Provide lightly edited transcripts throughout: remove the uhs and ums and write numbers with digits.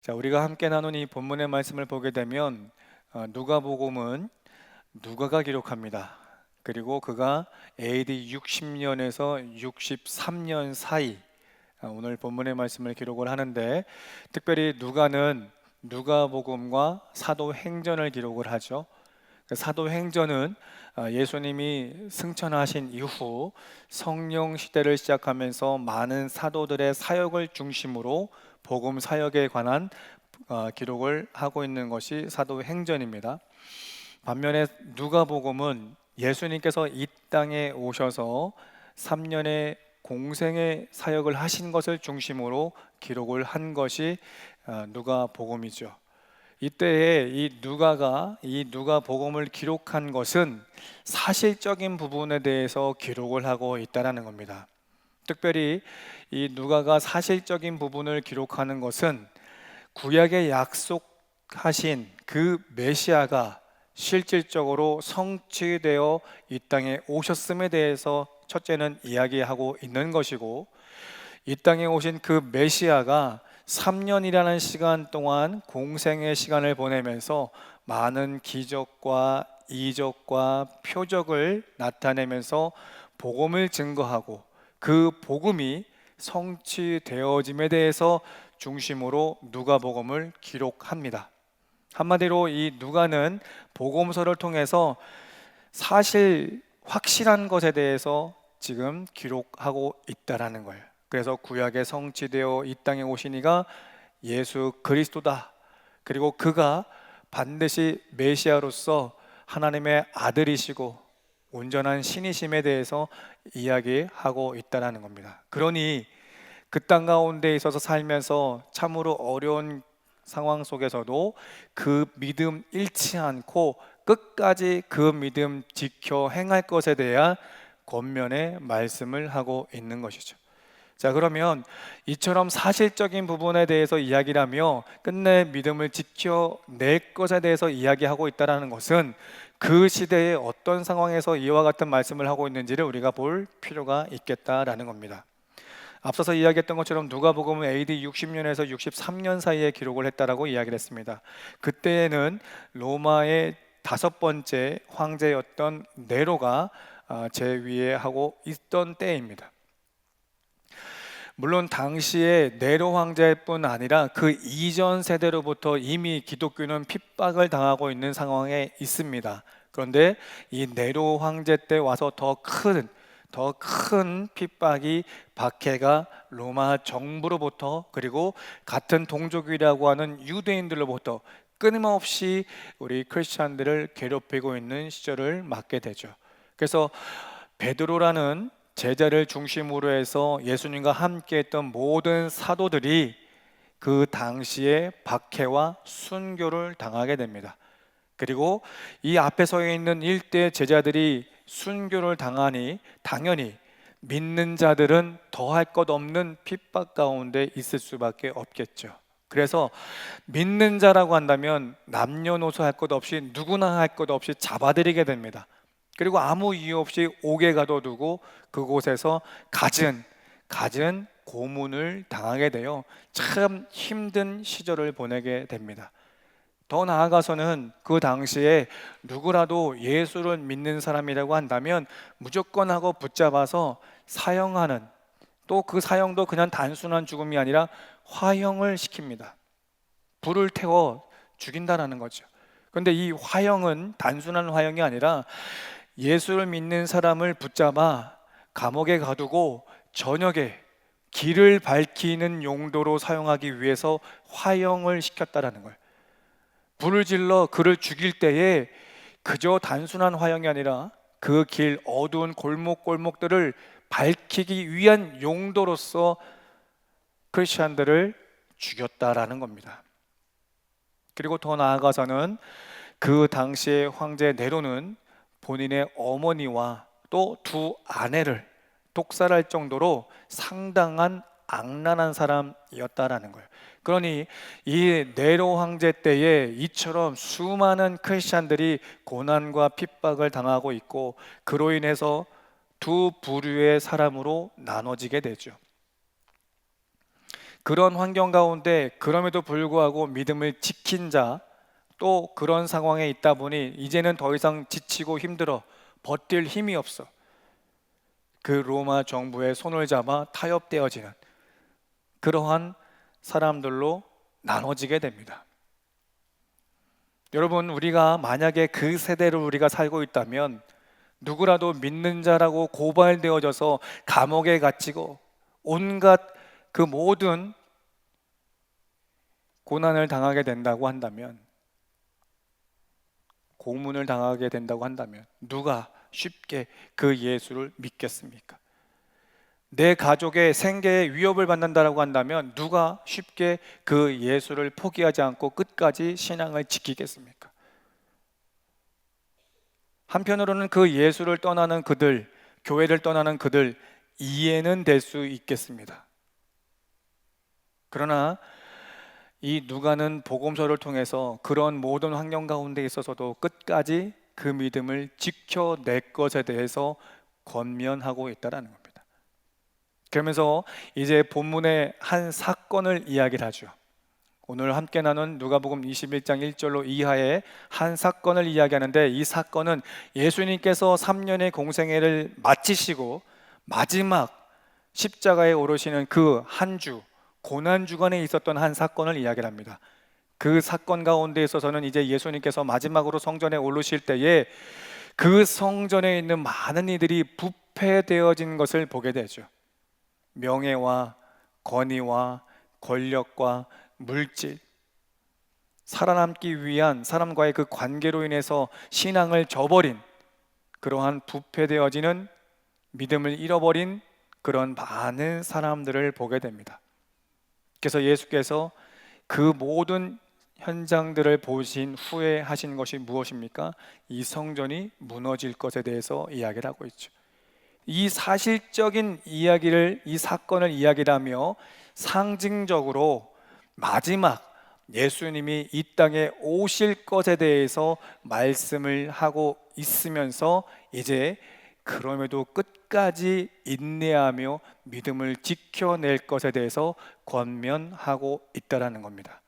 자, 우리가 함께 나눈 이 본문의 말씀을 보게 되면 누가복음은 누가가 기록합니다. 그리고 그가 AD 60년에서 63년 사이 오늘 본문의 말씀을 기록을 하는데, 특별히 누가는 누가복음과 사도행전을 기록을 하죠. 그 사도행전은 예수님이 승천하신 이후 성령 시대를 시작하면서 많은 사도들의 사역을 중심으로 복음 사역에 관한 기록을 하고 있는 것이 사도행전입니다. 반면에 누가복음은 예수님께서 이 땅에 오셔서 3년의 공생의 사역을 하신 것을 중심으로 기록을 한 것이 누가복음이죠. 이때에 이 누가가 이 누가복음을 기록한 것은 사실적인 부분에 대해서 기록을 하고 있다는 겁니다. 특별히 이 누가가 사실적인 부분을 기록하는 것은 구약에 약속하신 그 메시아가 실질적으로 성취되어 이 땅에 오셨음에 대해서 첫째는 이야기하고 있는 것이고, 이 땅에 오신 그 메시아가 3년이라는 시간 동안 공생의 시간을 보내면서 많은 기적과 이적과 표적을 나타내면서 복음을 증거하고, 그 복음이 성취되어짐에 대해서 중심으로 누가복음을 기록합니다. 한마디로 이 누가는 복음서를 통해서 사실 확실한 것에 대해서 지금 기록하고 있다라는 거예요. 그래서 구약에 성취되어 이 땅에 오신 이가 예수 그리스도다. 그리고 그가 반드시 메시아로서 하나님의 아들이시고 온전한 신이심에 대해서 이야기하고 있다라는 겁니다. 그러니 그 땅 가운데 있어서 살면서 참으로 어려운 상황 속에서도 그 믿음 잃지 않고 끝까지 그 믿음 지켜 행할 것에 대한 권면의 말씀을 하고 있는 것이죠. 자, 그러면 이처럼 사실적인 부분에 대해서 이야기를 하며 끝내 믿음을 지켜낼 것에 대해서 이야기하고 있다는 것은 그 시대에 어떤 상황에서 이와 같은 말씀을 하고 있는지를 우리가 볼 필요가 있겠다라는 겁니다. 앞서서 이야기했던 것처럼 누가복음은 AD 60년에서 63년 사이에 기록을 했다라고 이야기를 했습니다. 그때에는 로마의 다섯 번째 황제였던 네로가 제위에 하고 있던 때입니다. 물론 당시에 네로 황제뿐 아니라 그 이전 세대로부터 이미 기독교는 핍박을 당하고 있는 상황에 있습니다. 그런데 이 네로 황제 때 와서 더 큰 핍박이 박해가 로마 정부로부터, 그리고 같은 동족이라고 하는 유대인들로부터 끊임없이 우리 크리스찬들을 괴롭히고 있는 시절을 맞게 되죠. 그래서 베드로라는 제자를 중심으로 해서 예수님과 함께 했던 모든 사도들이 그 당시에 박해와 순교를 당하게 됩니다. 그리고 이 앞에 서 있는 일대 제자들이 순교를 당하니 당연히 믿는 자들은 더할 것 없는 핍박 가운데 있을 수밖에 없겠죠. 그래서 믿는 자라고 한다면 남녀노소 할 것 없이 누구나 할 것 없이 잡아들이게 됩니다. 그리고 아무 이유 없이 옥에 가둬두고 그곳에서 갖은 고문을 당하게 되어 참 힘든 시절을 보내게 됩니다. 더 나아가서는 그 당시에 누구라도 예수를 믿는 사람이라고 한다면 무조건 하고 붙잡아서 사형하는, 또 그 사형도 그냥 단순한 죽음이 아니라 화형을 시킵니다. 불을 태워 죽인다라는 거죠. 그런데 이 화형은 단순한 화형이 아니라 예수를 믿는 사람을 붙잡아 감옥에 가두고 저녁에 길을 밝히는 용도로 사용하기 위해서 화형을 시켰다라는 거예요. 불을 질러 그를 죽일 때에 그저 단순한 화형이 아니라 그 길 어두운 골목골목들을 밝히기 위한 용도로서 크리스천들을 죽였다라는 겁니다. 그리고 더 나아가서는 그 당시의 황제 네로는 본인의 어머니와 또 두 아내를 독살할 정도로 상당한 악랄한 사람이었다라는 거예요. 그러니 이 네로 황제 때에 이처럼 수많은 크리스찬들이 고난과 핍박을 당하고 있고, 그로 인해서 두 부류의 사람으로 나눠지게 되죠. 그런 환경 가운데 그럼에도 불구하고 믿음을 지킨 자, 또 그런 상황에 있다 보니 이제는 더 이상 지치고 힘들어 버틸 힘이 없어. 그 로마 정부의 손을 잡아 타협되어지는 그러한 사람들로 나눠지게 됩니다. 여러분, 우리가 만약에 그 세대를 우리가 살고 있다면 누구라도 믿는 자라고 고발되어져서 감옥에 갇히고 온갖 그 모든 고난을 당하게 된다고 한다면, 고문을 당하게 된다고 한다면 누가 쉽게 그 예수를 믿겠습니까? 내 가족의 생계에 위협을 받는다라고 한다면 누가 쉽게 그 예수를 포기하지 않고 끝까지 신앙을 지키겠습니까? 한편으로는 그 예수를 떠나는 그들, 교회를 떠나는 그들, 이해는 될 수 있겠습니다. 그러나 이 누가는 복음서를 통해서 그런 모든 환경 가운데 있어서도 끝까지 그 믿음을 지켜낼 것에 대해서 권면하고 있다는 겁니다. 그러면서 이제 본문의 한 사건을 이야기를 하죠. 오늘 함께 나눈 누가복음 21장 1절로 이하의 한 사건을 이야기하는데, 이 사건은 예수님께서 3년의 공생애를 마치시고 마지막 십자가에 오르시는 그 한 주, 고난 주간에 있었던 한 사건을 이야기를 합니다. 그 사건 가운데 있어서는 이제 예수님께서 마지막으로 성전에 오르실 때에 그 성전에 있는 많은 이들이 부패되어진 것을 보게 되죠. 명예와 권위와 권력과 물질, 살아남기 위한 사람과의 그 관계로 인해서 신앙을 저버린, 그러한 부패되어지는, 믿음을 잃어버린 그런 많은 사람들을 보게 됩니다. 그래서 예수께서 그 모든 현장들을 보신 후에 하신 것이 무엇입니까? 이 성전이 무너질 것에 대해서 이야기를 하고 있죠. 이 사실적인 이야기를, 이 사건을 이야기를 하며 상징적으로 마지막 예수님이 이 땅에 오실 것에 대해서 말씀을 하고 있으면서 이제 그럼에도 끝까지 인내하며 믿음을 지켜낼 것에 대해서 권면하고 있다라는 겁니다.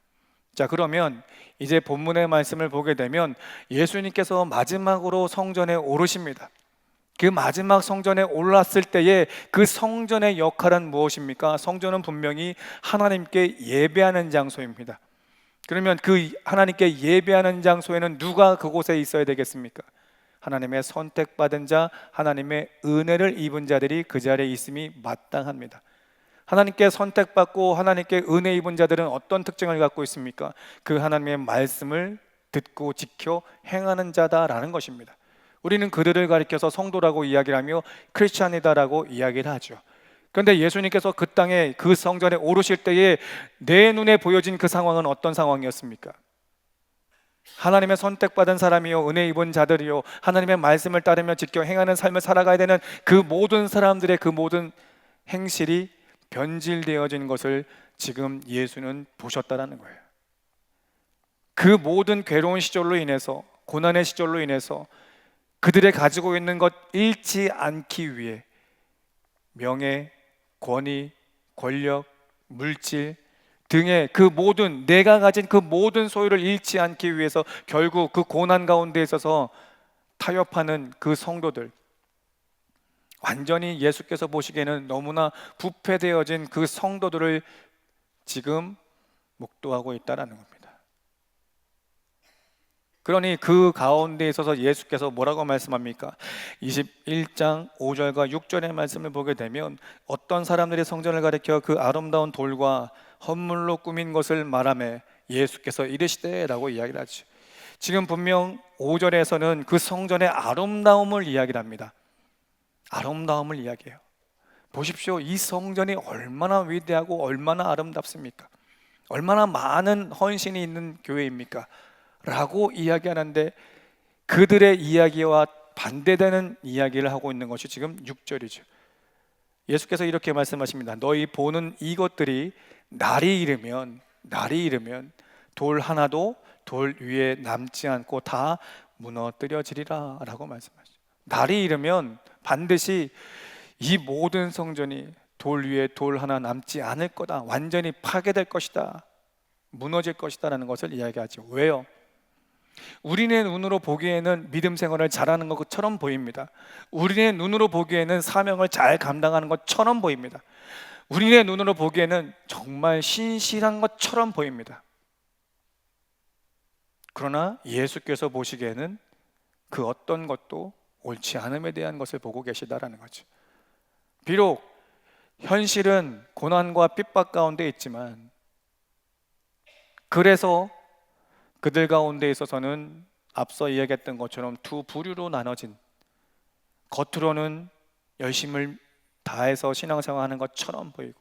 자, 그러면 이제 본문의 말씀을 보게 되면 예수님께서 마지막으로 성전에 오르십니다. 그 마지막 성전에 올랐을 때에 그 성전의 역할은 무엇입니까? 성전은 분명히 하나님께 예배하는 장소입니다. 그러면 그 하나님께 예배하는 장소에는 누가 그곳에 있어야 되겠습니까? 하나님의 선택받은 자, 하나님의 은혜를 입은 자들이 그 자리에 있음이 마땅합니다. 하나님께 선택받고 하나님께 은혜 입은 자들은 어떤 특징을 갖고 있습니까? 그 하나님의 말씀을 듣고 지켜 행하는 자다라는 것입니다. 우리는 그들을 가리켜서 성도라고 이야기를 하며 크리스찬이다라고 이야기를 하죠. 그런데 예수님께서 그 땅에 그 성전에 오르실 때에 내 눈에 보여진 그 상황은 어떤 상황이었습니까? 하나님의 선택받은 사람이요, 은혜 입은 자들이요, 하나님의 말씀을 따르며 지켜 행하는 삶을 살아가야 되는 그 모든 사람들의 그 모든 행실이 변질되어진 것을 지금 예수는 보셨다라는 거예요. 그 모든 괴로운 시절로 인해서, 고난의 시절로 인해서 그들의 가지고 있는 것 잃지 않기 위해 명예, 권위, 권력, 물질 등의 그 모든, 내가 가진 그 모든 소유를 잃지 않기 위해서 결국 그 고난 가운데 있어서 타협하는 그 성도들, 완전히 예수께서 보시기에는 너무나 부패되어진 그 성도들을 지금 목도하고 있다는 겁니다. 그러니 그 가운데 있어서 예수께서 뭐라고 말씀합니까? 21장 5절과 6절의 말씀을 보게 되면 어떤 사람들이 성전을 가리켜 그 아름다운 돌과 헌물로 꾸민 것을 말하며 예수께서 이르시되 라고 이야기를 하죠. 지금 분명 5절에서는 그 성전의 아름다움을 이야기를 합니다. 아름다움을 이야기해요. 보십시오, 이 성전이 얼마나 위대하고 얼마나 아름답습니까? 얼마나 많은 헌신이 있는 교회입니까? 라고 이야기하는데 그들의 이야기와 반대되는 이야기를 하고 있는 것이 지금 6절이죠. 예수께서 이렇게 말씀하십니다. 너희 보는 이것들이 날이 이르면 돌 하나도 돌 위에 남지 않고 다 무너뜨려지리라 라고 말씀하시죠. 날이 이르면 반드시 이 모든 성전이 돌 위에 돌 하나 남지 않을 거다. 완전히 파괴될 것이다. 무너질 것이다 라는 것을 이야기하죠. 왜요? 우리의 눈으로 보기에는 믿음 생활을 잘하는 것처럼 보입니다. 우리의 눈으로 보기에는 사명을 잘 감당하는 것처럼 보입니다. 우리의 눈으로 보기에는 정말 신실한 것처럼 보입니다. 그러나 예수께서 보시기에는 그 어떤 것도 옳지 않음에 대한 것을 보고 계시다라는 거죠. 비록 현실은 고난과 핍박 가운데 있지만, 그래서 그들 가운데 있어서는 앞서 이야기했던 것처럼 두 부류로 나눠진, 겉으로는 열심을 다해서 신앙생활하는 것처럼 보이고,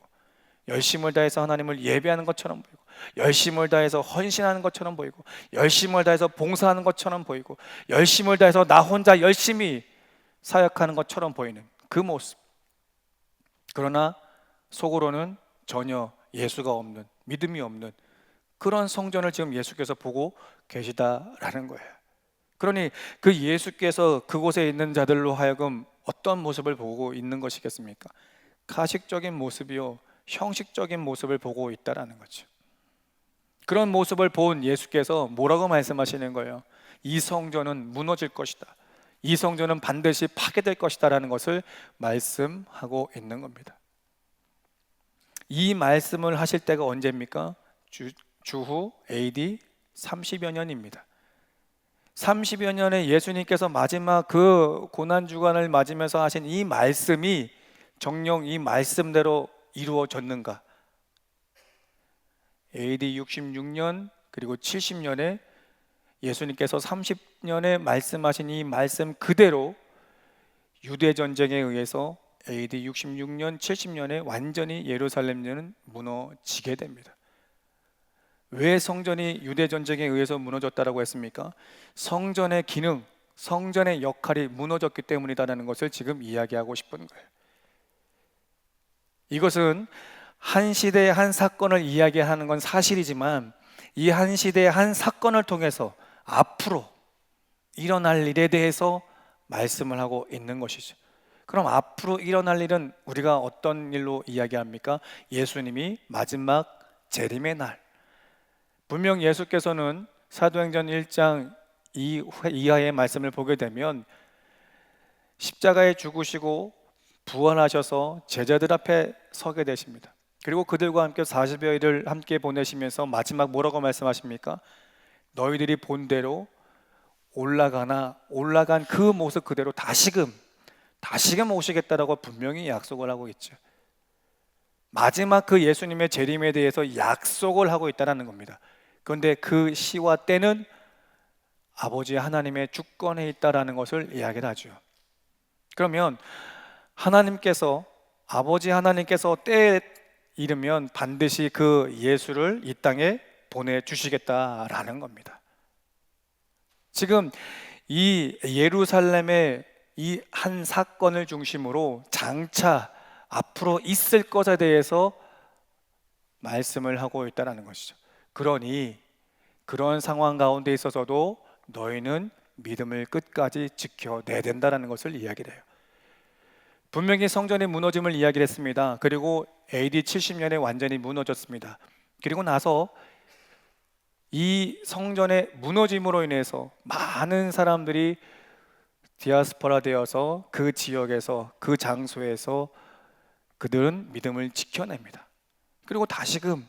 열심을 다해서 하나님을 예배하는 것처럼 보이고, 열심을 다해서 헌신하는 것처럼 보이고, 열심을 다해서 봉사하는 것처럼 보이고, 열심을 다해서 나 혼자 열심히 사역하는 것처럼 보이는 그 모습. 그러나 속으로는 전혀 예수가 없는, 믿음이 없는 그런 성전을 지금 예수께서 보고 계시다라는 거예요. 그러니 그 예수께서 그곳에 있는 자들로 하여금 어떤 모습을 보고 있는 것이겠습니까? 가식적인 모습이요, 형식적인 모습을 보고 있다라는 거죠. 그런 모습을 본 예수께서 뭐라고 말씀하시는 거예요? 이 성전은 무너질 것이다. 이 성전은 반드시 파괴될 것이다 라는 것을 말씀하고 있는 겁니다. 이 말씀을 하실 때가 언제입니까? 주후 AD 30여 년입니다. 30여 년에 예수님께서 마지막 그 고난주간을 맞으면서 하신 이 말씀이 정녕 이 말씀대로 이루어졌는가? AD 66년 그리고 70년에 예수님께서 30년에 말씀하신 이 말씀 그대로 유대 전쟁에 의해서 AD 66년, 70년에 완전히 예루살렘은 무너지게 됩니다. 왜 성전이 유대 전쟁에 의해서 무너졌다라고 했습니까? 성전의 기능, 성전의 역할이 무너졌기 때문이다라는 것을 지금 이야기하고 싶은 거예요. 이것은 한 시대의 한 사건을 이야기하는 건 사실이지만, 이 한 시대의 한 사건을 통해서 앞으로 일어날 일에 대해서 말씀을 하고 있는 것이죠. 그럼 앞으로 일어날 일은 우리가 어떤 일로 이야기합니까? 예수님이 마지막 재림의 날. 분명 예수께서는 사도행전 1장 이하의 말씀을 보게 되면 십자가에 죽으시고 부활하셔서 제자들 앞에 서게 되십니다. 그리고 그들과 함께 40여일을 함께 보내시면서 마지막 뭐라고 말씀하십니까? 너희들이 본 대로 올라간 그 모습 그대로 다시금 오시겠다라고 분명히 약속을 하고 있죠. 마지막 그 예수님의 재림에 대해서 약속을 하고 있다는 겁니다. 그런데 그 시와 때는 아버지 하나님의 주권에 있다라는 것을 이야기를 하죠. 그러면 아버지 하나님께서 때에 이르면 반드시 그 예수를 이 땅에 보내주시겠다라는 겁니다. 지금 이 예루살렘의 이 한 사건을 중심으로 장차 앞으로 있을 것에 대해서 말씀을 하고 있다는 것이죠. 그러니 그런 상황 가운데 있어서도 너희는 믿음을 끝까지 지켜내야 된다는 것을 이야기를 해요. 분명히 성전의 무너짐을 이야기를 했습니다. 그리고 AD 70년에 완전히 무너졌습니다. 그리고 나서 이 성전의 무너짐으로 인해서 많은 사람들이 디아스포라 되어서 그 지역에서, 그 장소에서 그들은 믿음을 지켜냅니다. 그리고 다시금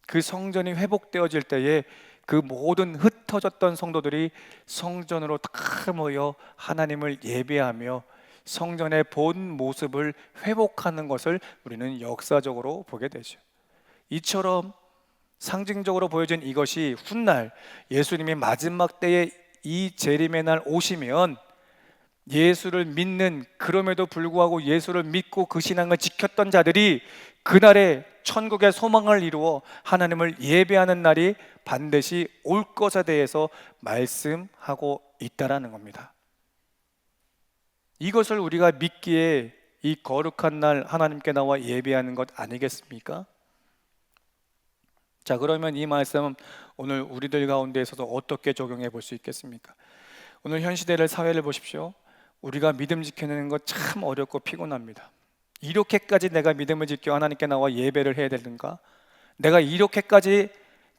그 성전이 회복되어질 때에 그 모든 흩어졌던 성도들이 성전으로 다 모여 하나님을 예배하며 성전의 본 모습을 회복하는 것을 우리는 역사적으로 보게 되죠. 이처럼 상징적으로 보여진 이것이 훗날 예수님이 마지막 때에 이 재림의 날 오시면 예수를 믿는, 그럼에도 불구하고 예수를 믿고 그 신앙을 지켰던 자들이 그날에 천국의 소망을 이루어 하나님을 예배하는 날이 반드시 올 것에 대해서 말씀하고 있다라는 겁니다. 이것을 우리가 믿기에 이 거룩한 날 하나님께 나와 예배하는 것 아니겠습니까? 자, 그러면 이 말씀은 오늘 우리들 가운데 있어서 어떻게 적용해 볼 수 있겠습니까? 오늘 현 시대를, 사회를 보십시오. 우리가 믿음 지켜내는 것 참 어렵고 피곤합니다. 이렇게까지 내가 믿음을 지켜 하나님께 나와 예배를 해야 되는가? 내가 이렇게까지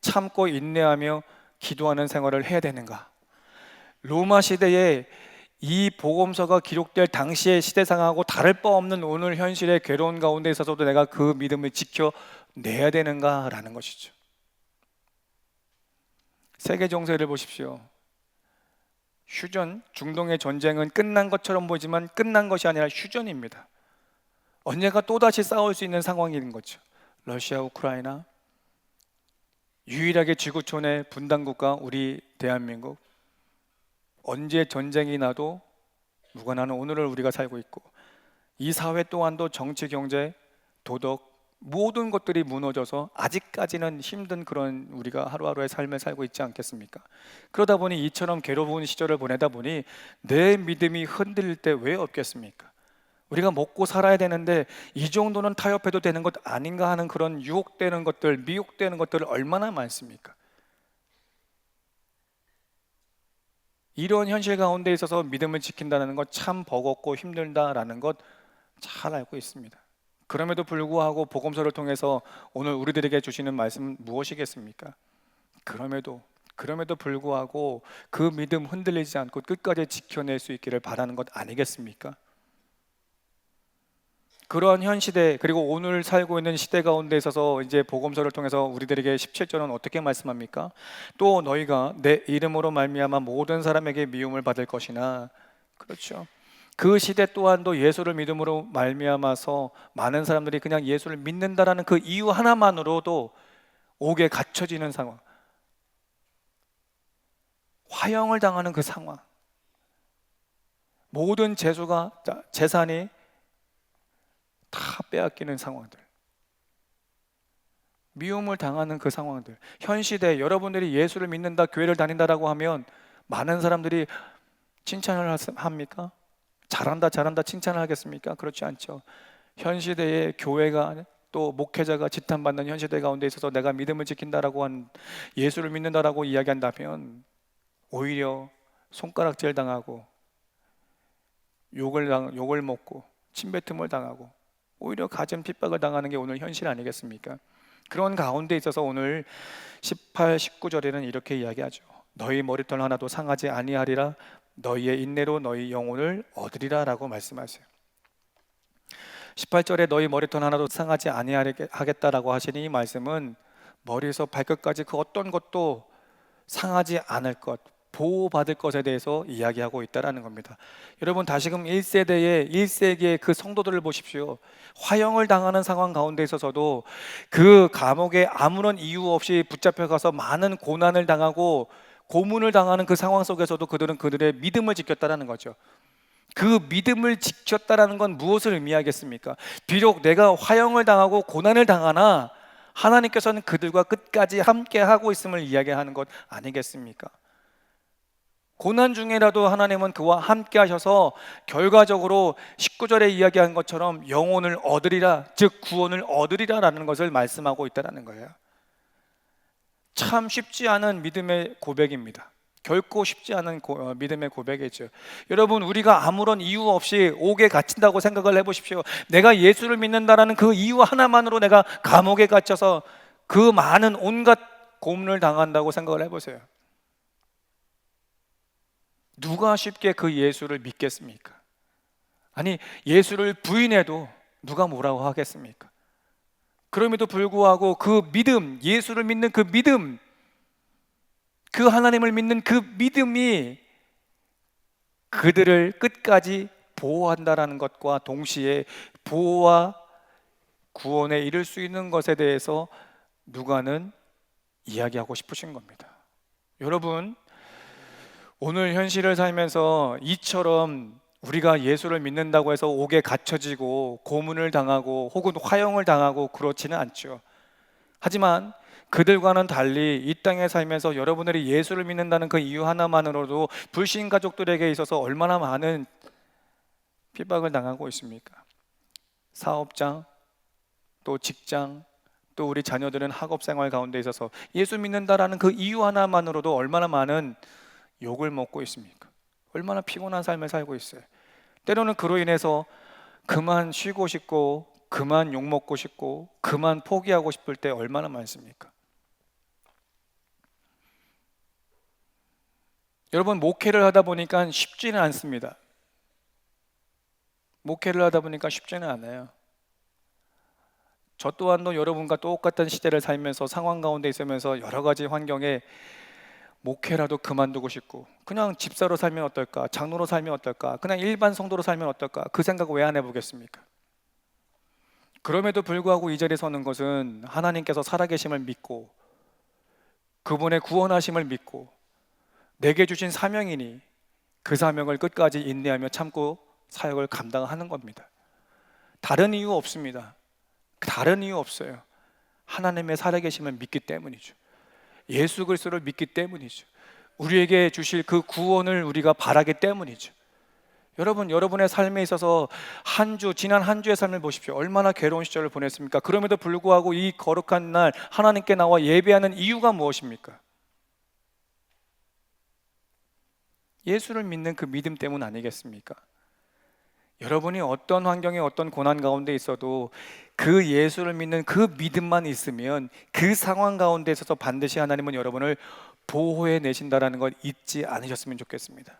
참고 인내하며 기도하는 생활을 해야 되는가? 로마 시대에 이 복음서가 기록될 당시의 시대 상황하고 다를 바 없는 오늘 현실의 괴로운 가운데 있어서도 내가 그 믿음을 지켜내야 되는가라는 것이죠. 세계 정세를 보십시오. 휴전, 중동의 전쟁은 끝난 것처럼 보이지만 끝난 것이 아니라 휴전입니다. 언젠가 또다시 싸울 수 있는 상황인 거죠. 러시아, 우크라이나, 유일하게 지구촌의 분단국가 우리 대한민국, 언제 전쟁이 나도 무관하는 오늘을 우리가 살고 있고, 이 사회 또한도 정치, 경제, 도덕 모든 것들이 무너져서 아직까지는 힘든 그런 우리가 하루하루의 삶을 살고 있지 않겠습니까? 그러다 보니 이처럼 괴로운 시절을 보내다 보니 내 믿음이 흔들릴 때 왜 없겠습니까? 우리가 먹고 살아야 되는데 이 정도는 타협해도 되는 것 아닌가 하는 그런 유혹되는 것들, 미혹되는 것들 얼마나 많습니까? 이런 현실 가운데 있어서 믿음을 지킨다는 것 참 버겁고 힘들다라는 것 잘 알고 있습니다. 그럼에도 불구하고 복음서를 통해서 오늘 우리들에게 주시는 말씀은 무엇이겠습니까? 그럼에도 불구하고 그 믿음 흔들리지 않고 끝까지 지켜낼 수 있기를 바라는 것 아니겠습니까? 그러한 현 시대, 그리고 오늘 살고 있는 시대 가운데 있어서 이제 복음서를 통해서 우리들에게 17절은 어떻게 말씀합니까? 또 너희가 내 이름으로 말미암아 모든 사람에게 미움을 받을 것이나, 그렇죠. 그 시대 또한도 예수를 믿음으로 말미암아서 많은 사람들이 그냥 예수를 믿는다라는 그 이유 하나만으로도 옥에 갇혀지는 상황, 화형을 당하는 그 상황, 모든 재산이 다 빼앗기는 상황들, 미움을 당하는 그 상황들. 현 시대 여러분들이 예수를 믿는다, 교회를 다닌다라고 하면 많은 사람들이 칭찬을 합니까? 잘한다 칭찬을 하겠습니까? 그렇지 않죠. 현 시대의 교회가 또 목회자가 지탄받는 현 시대 가운데 있어서 내가 믿음을 지킨다라고 한, 예수를 믿는다라고 이야기한다면 오히려 손가락질 당하고 욕을 먹고 침뱉음을 당하고 오히려 가진 핍박을 당하는 게 오늘 현실 아니겠습니까? 그런 가운데 있어서 오늘 18, 19절에는 이렇게 이야기하죠. 너희 머리털 하나도 상하지 아니하리라, 너희의 인내로 너희 영혼을 얻으리라 라고 말씀하세요. 18절에 너희 머리털 하나도 상하지 아니하겠다라고 하시니 이 말씀은 머리에서 발끝까지 그 어떤 것도 상하지 않을 것, 보호받을 것에 대해서 이야기하고 있다는 겁니다. 여러분 다시금 1세대의 1세기의 그 성도들을 보십시오. 화형을 당하는 상황 가운데 있어서도 그 감옥에 아무런 이유 없이 붙잡혀가서 많은 고난을 당하고 고문을 당하는 그 상황 속에서도 그들은 그들의 믿음을 지켰다는 거죠. 그 믿음을 지켰다는 건 무엇을 의미하겠습니까? 비록 내가 화형을 당하고 고난을 당하나 하나님께서는 그들과 끝까지 함께 하고 있음을 이야기하는 것 아니겠습니까? 고난 중에라도 하나님은 그와 함께 하셔서 결과적으로 19절에 이야기한 것처럼 영혼을 얻으리라, 즉 구원을 얻으리라 라는 것을 말씀하고 있다는 거예요. 참 쉽지 않은 믿음의 고백입니다. 결코 쉽지 않은 믿음의 고백이죠. 여러분 우리가 아무런 이유 없이 옥에 갇힌다고 생각을 해보십시오. 내가 예수를 믿는다라는 그 이유 하나만으로 내가 감옥에 갇혀서 그 많은 온갖 고문을 당한다고 생각을 해보세요. 누가 쉽게 그 예수를 믿겠습니까? 아니 예수를 부인해도 누가 뭐라고 하겠습니까? 그럼에도 불구하고 그 믿음, 예수를 믿는 그 믿음, 그 하나님을 믿는 그 믿음이 그들을 끝까지 보호한다라는 것과 동시에 보호와 구원에 이를 수 있는 것에 대해서 누가는 이야기하고 싶으신 겁니다. 여러분 오늘 현실을 살면서 이처럼 우리가 예수를 믿는다고 해서 옥에 갇혀지고 고문을 당하고 혹은 화형을 당하고 그렇지는 않죠. 하지만 그들과는 달리 이 땅에 살면서 여러분들이 예수를 믿는다는 그 이유 하나만으로도 불신 가족들에게 있어서 얼마나 많은 핍박을 당하고 있습니까? 사업장, 또 직장, 또 우리 자녀들은 학업 생활 가운데 있어서 예수 믿는다라는 그 이유 하나만으로도 얼마나 많은 욕을 먹고 있습니까? 얼마나 피곤한 삶을 살고 있어요. 때로는 그로 인해서 그만 쉬고 싶고 그만 욕먹고 싶고 그만 포기하고 싶을 때 얼마나 많습니까? 여러분, 목회를 하다 보니까 쉽지는 않습니다. 목회를 하다 보니까 쉽지는 않아요. 저 또한도 여러분과 똑같은 시대를 살면서 상황 가운데 있으면서 여러 가지 환경에 목회라도 그만두고 싶고 그냥 집사로 살면 어떨까? 장로로 살면 어떨까? 그냥 일반 성도로 살면 어떨까? 그 생각 왜 안 해보겠습니까? 그럼에도 불구하고 이 자리에 서는 것은 하나님께서 살아계심을 믿고 그분의 구원하심을 믿고 내게 주신 사명이니 그 사명을 끝까지 인내하며 참고 사역을 감당하는 겁니다. 다른 이유 없습니다. 다른 이유 없어요. 하나님의 살아계심을 믿기 때문이죠. 예수 그리스도를 믿기 때문이죠. 우리에게 주실 그 구원을 우리가 바라기 때문이죠. 여러분, 여러분의 삶에 있어서 지난 한 주의 삶을 보십시오. 얼마나 괴로운 시절을 보냈습니까? 그럼에도 불구하고 이 거룩한 날 하나님께 나와 예배하는 이유가 무엇입니까? 예수를 믿는 그 믿음 때문 아니겠습니까? 여러분이 어떤 환경에 어떤 고난 가운데 있어도 그 예수를 믿는 그 믿음만 있으면 그 상황 가운데 있어서 반드시 하나님은 여러분을 보호해 내신다라는 걸 잊지 않으셨으면 좋겠습니다.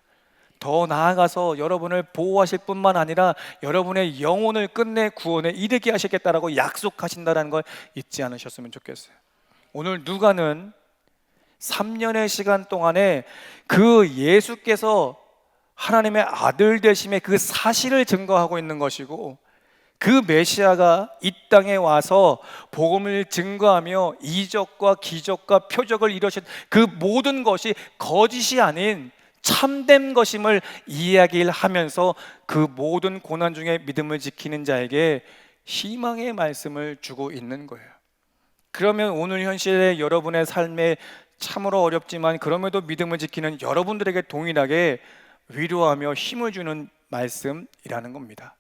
더 나아가서 여러분을 보호하실 뿐만 아니라 여러분의 영혼을 끝내 구원에 이르게 하시겠다라고 약속하신다라는 걸 잊지 않으셨으면 좋겠어요. 오늘 누가는 3년의 시간 동안에 그 예수께서 하나님의 아들 되심의 그 사실을 증거하고 있는 것이고 그 메시아가 이 땅에 와서 복음을 증거하며 이적과 기적과 표적을 이루신 그 모든 것이 거짓이 아닌 참된 것임을 이야기하면서 그 모든 고난 중에 믿음을 지키는 자에게 희망의 말씀을 주고 있는 거예요. 그러면 오늘 현실의 여러분의 삶에 참으로 어렵지만 그럼에도 믿음을 지키는 여러분들에게 동일하게 위로하며 힘을 주는 말씀이라는 겁니다.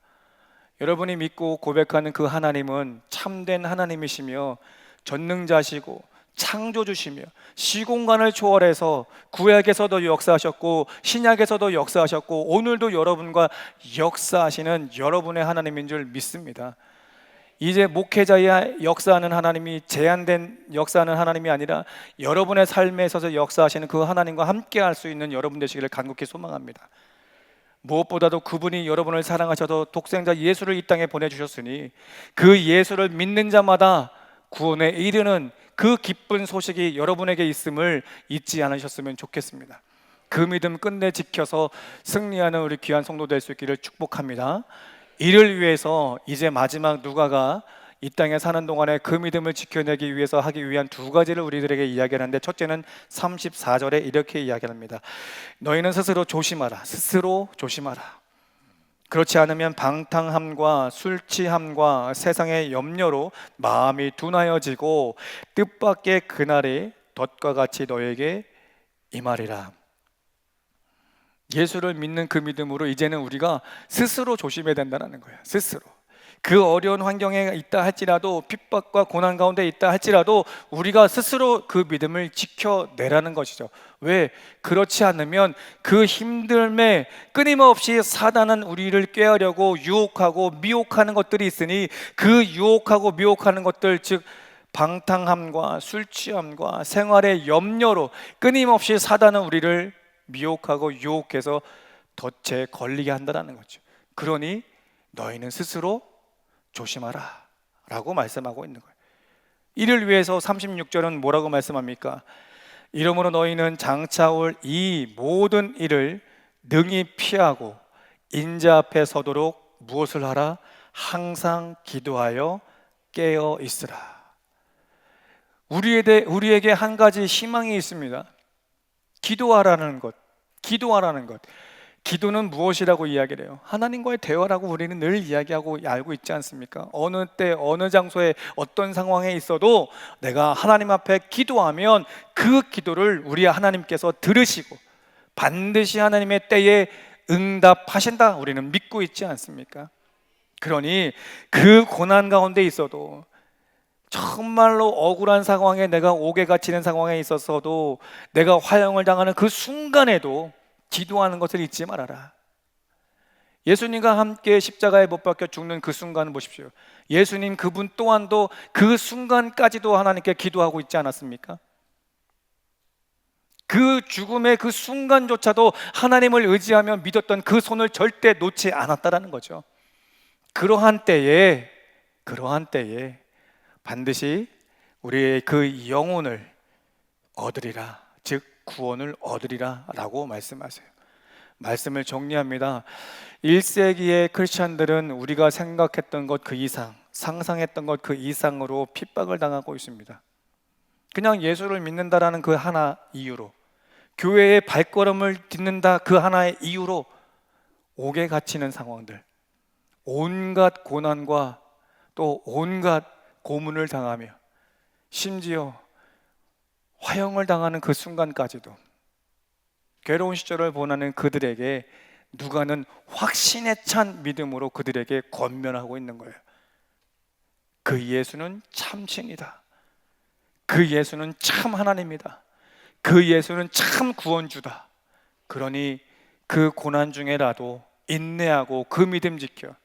여러분이 믿고 고백하는 그 하나님은 참된 하나님이시며 전능자시고 창조주시며 시공간을 초월해서 구약에서도 역사하셨고 신약에서도 역사하셨고 오늘도 여러분과 역사하시는 여러분의 하나님인 줄 믿습니다. 이제 목회자의 역사하는 하나님이 제한된 역사하는 하나님이 아니라 여러분의 삶에 있어서 역사하시는 그 하나님과 함께 할 수 있는 여러분 되시기를 간곡히 소망합니다. 무엇보다도 그분이 여러분을 사랑하셔서 독생자 예수를 이 땅에 보내주셨으니 그 예수를 믿는 자마다 구원에 이르는 그 기쁜 소식이 여러분에게 있음을 잊지 않으셨으면 좋겠습니다. 그 믿음 끝내 지켜서 승리하는 우리 귀한 성도 될 수 있기를 축복합니다. 이를 위해서 이제 마지막 누가가 이 땅에 사는 동안에 그 믿음을 지켜내기 위해서 하기 위한 두 가지를 우리들에게 이야기하는데 첫째는 34절에 이렇게 이야기합니다. 너희는 스스로 조심하라. 스스로 조심하라. 그렇지 않으면 방탕함과 술취함과 세상의 염려로 마음이 둔하여지고 뜻밖의 그날이 덫과 같이 너에게 임하리라. 예수를 믿는 그 믿음으로 이제는 우리가 스스로 조심해야 된다는 거예요. 스스로. 그 어려운 환경에 있다 할지라도 핍박과 고난 가운데 있다 할지라도 우리가 스스로 그 믿음을 지켜내라는 것이죠. 왜? 그렇지 않으면 그 힘듦에 끊임없이 사단은 우리를 꾀하려고 유혹하고 미혹하는 것들이 있으니 그 유혹하고 미혹하는 것들 즉 방탕함과 술취함과 생활의 염려로 끊임없이 사단은 우리를 미혹하고 유혹해서 덫에 걸리게 한다는 거죠. 그러니 너희는 스스로 조심하라 라고 말씀하고 있는 거예요. 이를 위해서 36절은 뭐라고 말씀합니까? 이러므로 너희는 장차 올 이 모든 일을 능히 피하고 인자 앞에 서도록 무엇을 하라? 항상 기도하여 깨어 있으라. 우리에게 한 가지 희망이 있습니다. 기도하라는 것. 기도하라는 것. 기도는 무엇이라고 이야기를 해요? 하나님과의 대화라고 우리는 늘 이야기하고 알고 있지 않습니까? 어느 때 어느 장소에 어떤 상황에 있어도 내가 하나님 앞에 기도하면 그 기도를 우리 하나님께서 들으시고 반드시 하나님의 때에 응답하신다 우리는 믿고 있지 않습니까? 그러니 그 고난 가운데 있어도 정말로 억울한 상황에 내가 옥에 갇히는 상황에 있어서도 내가 화형을 당하는 그 순간에도 기도하는 것을 잊지 말아라. 예수님과 함께 십자가에 못 박혀 죽는 그 순간을 보십시오. 예수님 그분 또한도 그 순간까지도 하나님께 기도하고 있지 않았습니까? 그 죽음의 그 순간조차도 하나님을 의지하며 믿었던 그 손을 절대 놓지 않았다라는 거죠. 그러한 때에 반드시 우리의 그 영혼을 얻으리라, 즉 구원을 얻으리라 라고 말씀하세요. 말씀을 정리합니다. 1세기의 크리스찬들은 우리가 생각했던 것 그 이상, 상상했던 것 그 이상으로 핍박을 당하고 있습니다. 그냥 예수를 믿는다라는 그 하나 이유로, 교회의 발걸음을 딛는다 그 하나의 이유로 옥에 갇히는 상황들, 온갖 고난과 또 온갖 고문을 당하며 심지어 화형을 당하는 그 순간까지도 괴로운 시절을 보내는 그들에게 누가는 확신에 찬 믿음으로 그들에게 권면하고 있는 거예요. 그 예수는 참신이다. 그 예수는 참 하나님이다. 그 예수는 참 구원주다. 그러니 그 고난 중에라도 인내하고 그 믿음 지켜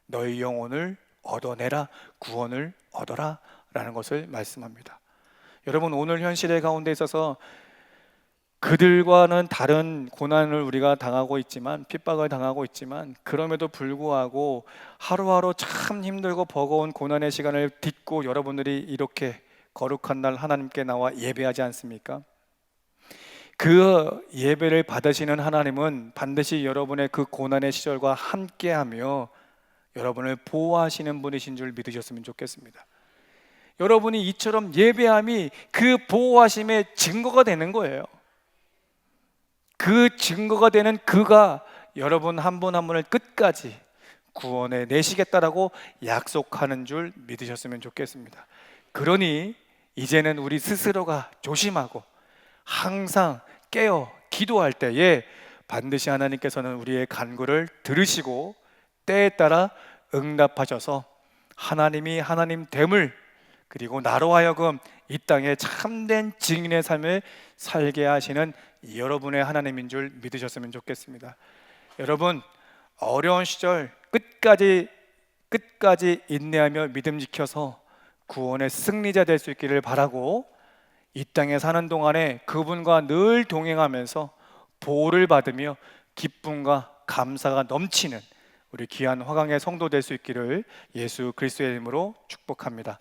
너희 영혼을 얻어내라, 구원을 얻어라 라는 것을 말씀합니다. 여러분, 오늘 현실의 가운데 있어서 그들과는 다른 고난을 우리가 당하고 있지만, 핍박을 당하고 있지만, 그럼에도 불구하고 하루하루 참 힘들고 버거운 고난의 시간을 딛고 여러분들이 이렇게 거룩한 날 하나님께 나와 예배하지 않습니까? 그 예배를 받으시는 하나님은 반드시 여러분의 그 고난의 시절과 함께하며 여러분을 보호하시는 분이신 줄 믿으셨으면 좋겠습니다. 여러분이 이처럼 예배함이 그 보호하심의 증거가 되는 거예요. 그 증거가 되는 그가 여러분 한 분 한 분을 끝까지 구원해 내시겠다라고 약속하는 줄 믿으셨으면 좋겠습니다. 그러니 이제는 우리 스스로가 조심하고 항상 깨어 기도할 때에 반드시 하나님께서는 우리의 간구를 들으시고 때에 따라 응답하셔서 하나님이 하나님 됨을, 그리고 나로 하여금 이 땅에 참된 증인의 삶을 살게 하시는 여러분의 하나님인 줄 믿으셨으면 좋겠습니다. 여러분, 어려운 시절 끝까지 인내하며 믿음 지켜서 구원의 승리자 될 수 있기를 바라고, 이 땅에 사는 동안에 그분과 늘 동행하면서 보호를 받으며 기쁨과 감사가 넘치는 우리 귀한 화강의 성도 될 수 있기를 예수 그리스도의 이름으로 축복합니다.